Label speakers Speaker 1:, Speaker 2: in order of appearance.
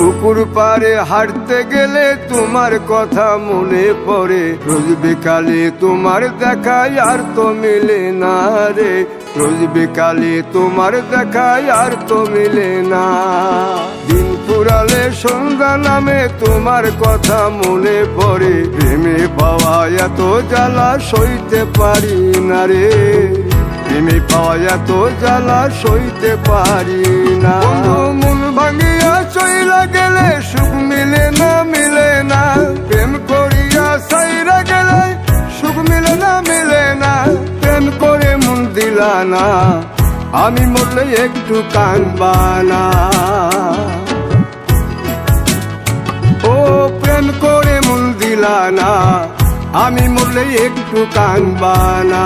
Speaker 1: পুকুর পাড়ে হাঁটতে গেলে তোমার কথা মনে পড়ে, রোজ বিকালে তোমার দেখায় আর তো মিলে না রে, রোজ বিকালে তোমার দেখায় আর তো মিলে না। দিন ফুরালে সন্ধ্যা নামে তোমার কথা মনে পড়ে, প্রেমে পাওয়া এত জ্বালা সইতে পারি না রে, প্রেমে পাওয়া এত জ্বালা সইতে পারি না। মন ভাঙিয়া চইলা গেলে সুখ মিলে না, মিলে না, প্রেম করিয়া সাইরা গেলে সুখ মিলে না, মিলে না, প্রেম করে মন দিলা না, আমি মরলে একটু কাঁদবা না। ও প্রেম করে মন দিলা না, আমি মরলে একটু কাঁদবা না।